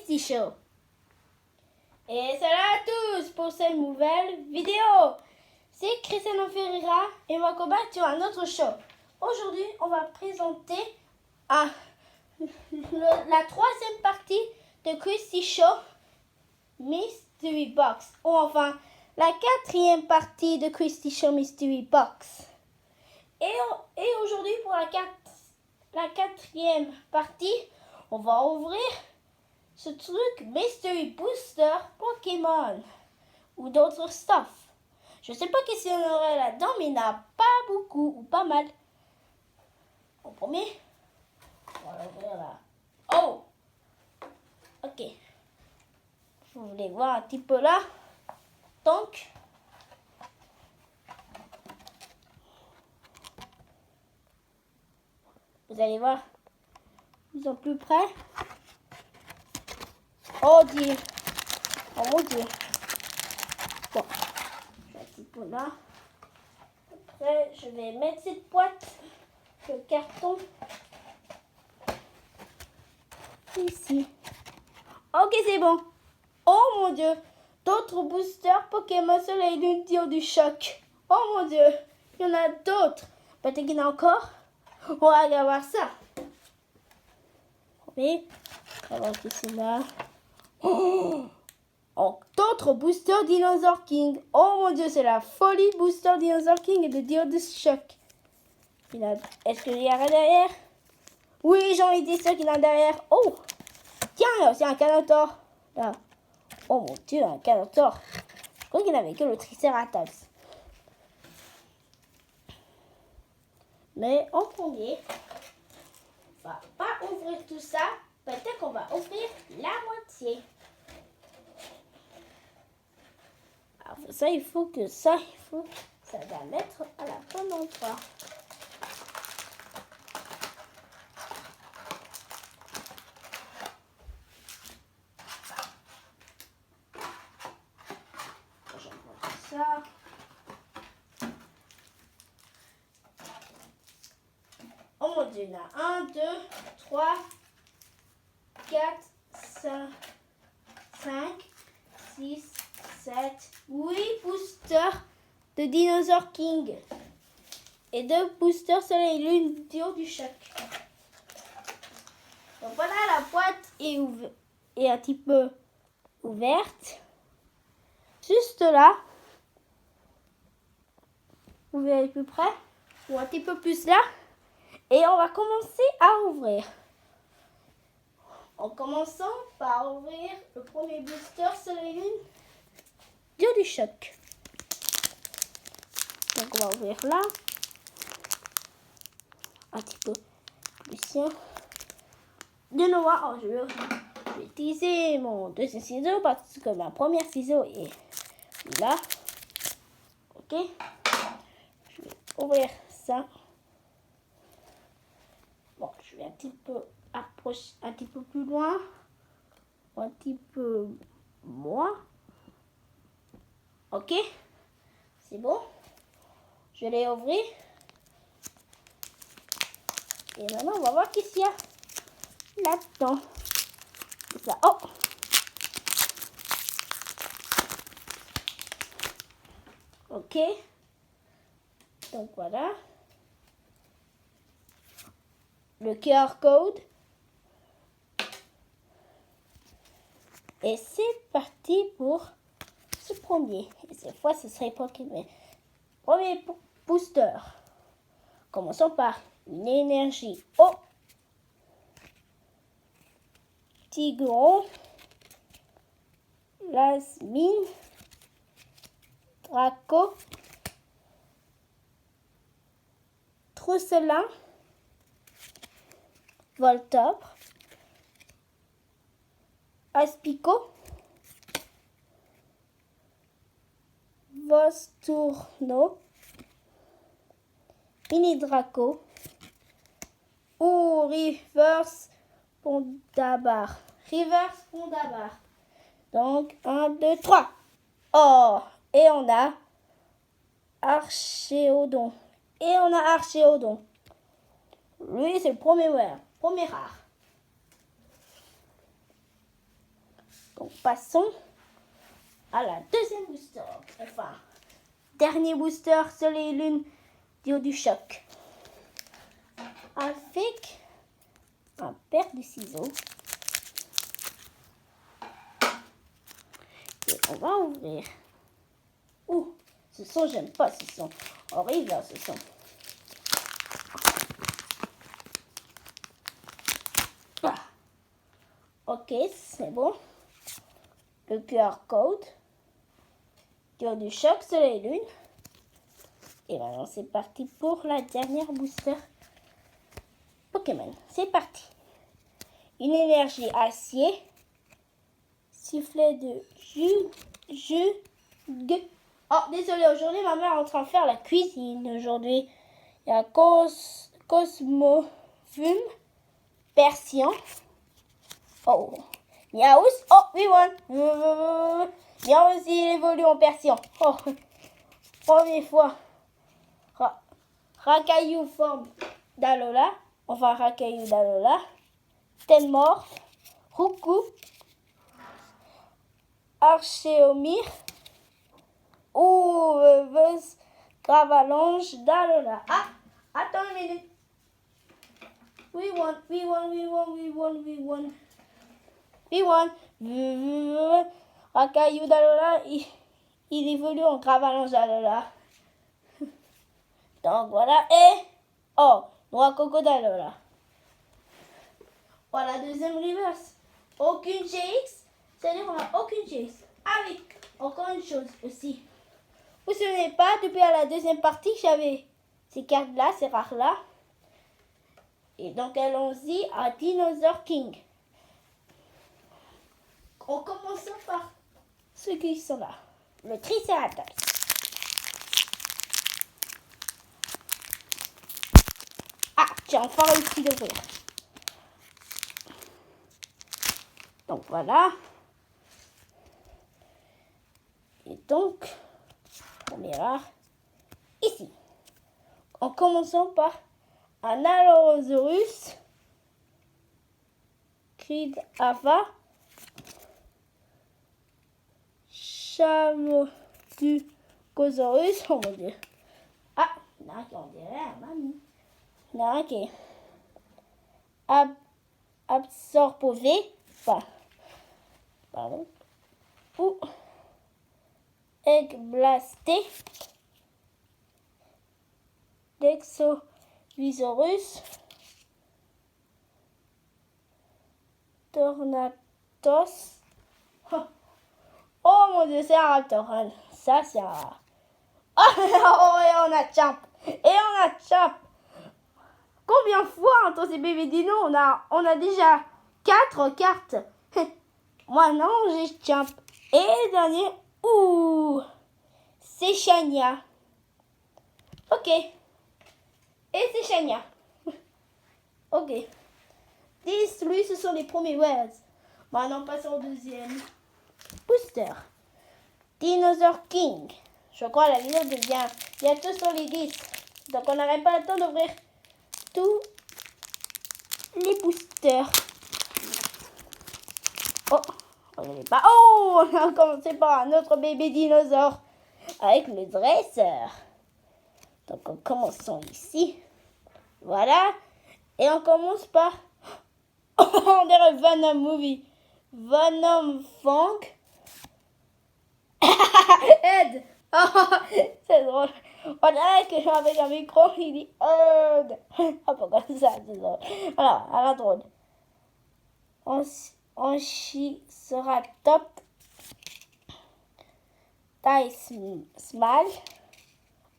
Christy Show. Et salut à tous pour cette nouvelle vidéo. C'est Cristiano Ferreira et welcome back to un autre show. Aujourd'hui, on va présenter la troisième partie de Christy Show Mystery Box. Ou enfin, la quatrième partie de Christy Show Mystery Box. Et aujourd'hui, pour la quatrième partie, on va ouvrir ce truc Mystery Booster Pokémon ou d'autres stuff. Je sais pas qu'est-ce qu'il y en aurait là-dedans, mais il n'y en a pas beaucoup ou pas mal. En premier, on va l'ouvrir là. Oh! Ok. Vous voulez voir un petit peu là? Donc, vous allez voir. Ils sont plus près. Oh Dieu. Oh mon Dieu. Bon. Je vais un petit peu là. Après, je vais mettre cette boîte de carton ici. Ok, c'est bon. Oh mon Dieu. D'autres boosters Pokémon Soleil Lune Dio du choc. Oh mon Dieu. Il y en a d'autres. Peut-être qu'il y en a encore. On va aller voir ça. Oui. On va voir qui c'est là. Oh, d'autres boosters Dinosaur King. Oh mon Dieu, c'est la folie. Booster Dinosaur King et de Dio de choc. Est-ce qu'il y a rien derrière? Oui, j'en étais sûr qu'il y en a derrière. Oh, tiens, il y a aussi un Canotor. Là. Oh mon Dieu, un Canotor. Je crois qu'il n'avait que le Triceratops. Mais en premier, on va pas ouvrir tout ça. Peut-être qu'on va ouvrir la moitié. Alors ça, il faut ça va mettre à la bonne endroit. J'envoie ça. Oh mon Dieu, il y en a 1, 2, 3, 4, 5, 6, 7, 8 boosters de Dinosaur King. Et 2 boosters Soleil Lune Dio du choc. Donc voilà, la boîte est un petit peu ouverte. Juste là. Vous verrez plus près. Ou un petit peu plus là. Et on va commencer à ouvrir. En commençant par ouvrir le premier booster Soleil Lune Dio du choc. Donc on va ouvrir là. Un petit peu plus là. De nouveau, je vais utiliser mon deuxième ciseau parce que ma première ciseau est là. Ok. Je vais ouvrir ça. Bon, je vais un petit peu approcher, un petit peu plus loin. Un petit peu moins. Ok. C'est bon. Je l'ai ouvert. Et maintenant, on va voir qu'est-ce qu'il y a là-dedans. C'est ça. Oh! Ok. Donc voilà. Le QR code. Et c'est parti pour ce premier. Et cette fois, ce serait Pokémon. Premier booster. Commençons par une énergie. Oh! Tigron. Lasmine. Draco. Trousselin. Voltopre. Aspico. Vostourno. Mini Draco. Ou Reverse Pondabar. Reverse Pondabar. Donc, 1, 2, 3. Oh! Et on a Archéodon. Lui, c'est le premier rare. Donc, passons à la deuxième booster. Enfin, dernier booster Soleil et Lune duo du choc. Avec un paire de ciseaux. Et on va ouvrir. Ouh, ce son, j'aime pas ce son. Horrible, ce son. Ah. Ok, c'est bon. Le QR code. Duo du choc, Soleil et Lune. Et maintenant, c'est parti pour la dernière booster Pokémon. C'est parti. Une énergie acier. Sifflet de jus. Oh, désolé, aujourd'hui, ma mère est en train de faire la cuisine. Aujourd'hui, il y a Cosmofum, Persian. Oh, Miaous. Oh, we won. Miaous, il évolue en Persian. Oh, première fois. Rakaillou forme d'Alola. Enfin, Rakaillou d'Alola. Tenmorph. Roukou. Archéomir. Ou Gravalanche d'Alola. Ah, attends une minute. We won. Rakaillou d'Alola, il évolue en Gravalanche d'Alola. Donc voilà. Et oh, Noix Coco d'Alola. Voilà, deuxième reverse. Aucune GX. C'est-à-dire qu'on n'a aucune GX. Avec encore une chose aussi. Vous ne vous souvenez pas, depuis la deuxième partie, j'avais ces cartes-là, ces rares-là. Et donc, allons-y à Dinosaur King. On commence par ceux qui sont là. Le Triceratops. Ah, j'ai enfin réussi d'ouvrir. Donc, voilà. Et donc, premier rare, ici. En commençant par un Allosaurus, Crid Ava, Chamoducosaurus, oh mon dieu. Ah, il y en a un qui en dirait un mamie. Il y en a un qui est Absorbové, enfin, pardon, ou Eggblasté, Dexovisaurus, Tornatos. Oh mon dieu, c'est un raptor. Ça, c'est un rare. Oh, et on a Champ. Combien de fois dans ces bébés dinos on a déjà 4 cartes. Moi non, j'ai Champ. Et le dernier, ouh, c'est Shania. Ok. Et c'est Shania. Ok. 10, lui, ce sont les premiers words. Maintenant, passons au deuxième booster. Dinosaur King. Je crois la vidéo devient bientôt sur les 10. Donc, on n'aurait pas le temps d'ouvrir tous les boosters. Oh, regardez pas. Oh, on a commencé par un autre bébé dinosaure avec le dresseur. Donc, en commençant ici. Voilà. Et on commence par... Oh, on dirait Venom Movie. Venom Fang. Ed. Oh, c'est drôle. On dirait qu'avec un micro, il dit Ed. Ah, pourquoi ça, c'est drôle. Voilà, à la drôle. Anchiceratops. Taille small.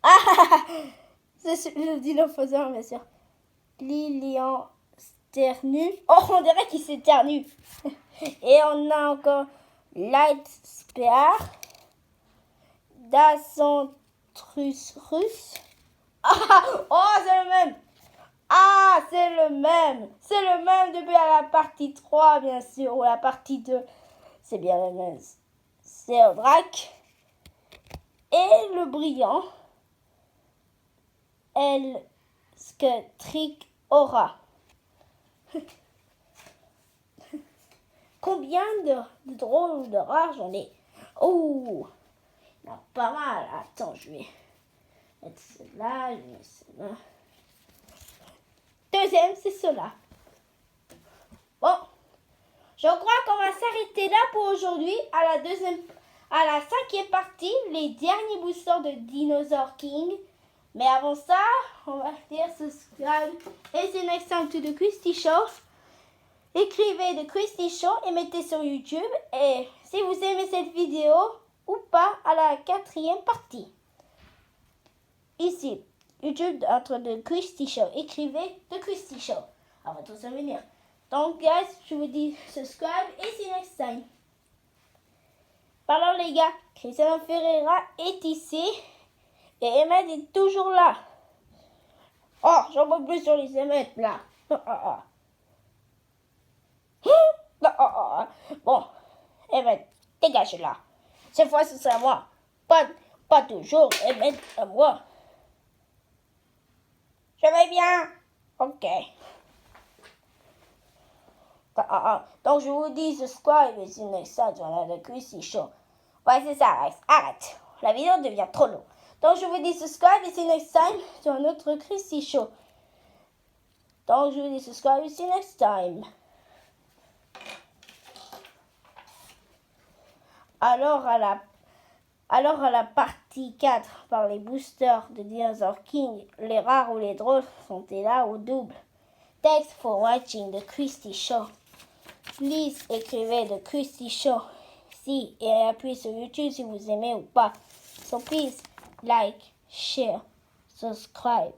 Ah, c'est le dinosaure, bien sûr. Lilian sternu. Oh, on dirait qu'il s'éternue. Et on a encore Light Spear. Dacentrus russe. Ah, oh, c'est le même. Ah, c'est le même. C'est le même depuis la partie 3, bien sûr. Ou la partie 2. C'est bien le même. C'est un drac. Et le brillant. Elsktric Aura. combien de drôles ou de rares j'en ai. Oh, il y en a pas mal. Attends, je vais mettre cela, je vais mettre cela. Deuxième, c'est cela. Bon, je crois qu'on va s'arrêter là pour aujourd'hui à la cinquième partie, les derniers boosters de Dinosaur King. Mais avant ça, on va dire subscribe et see you next time to the Christy Show. Écrivez The Christy Show et mettez sur YouTube. Et si vous aimez cette vidéo ou pas, à la quatrième partie. Ici, YouTube entre The Christy Show. Écrivez The Christy Show à votre souvenir. Donc, guys, je vous dis subscribe et see you next time. Parlons, les gars. Cristiano Ferreira est ici. Et Emmett est toujours là. Oh, j'en peux plus sur les Emmett, là. Bon, Emmett, dégage là. Cette fois, ce sera moi. Pas toujours, Emmett à moi. Je vais bien. Ok. Donc, je vous dis subscribe et see you next time sur The Christy Show. Ouais, c'est ça, Alex. Arrête. La vidéo devient trop longue. Donc, je vous dis subscribe et see you next time sur un autre Christy Show. Donc, je vous dis subscribe et see you next time. Alors, à la partie 4, par les boosters de Dinosaur King, les rares ou les drôles sont là au double. Thanks for watching The Christy Show. Please écrivez The Christy Show si et appuyez sur YouTube si vous aimez ou pas. So please like, share, subscribe.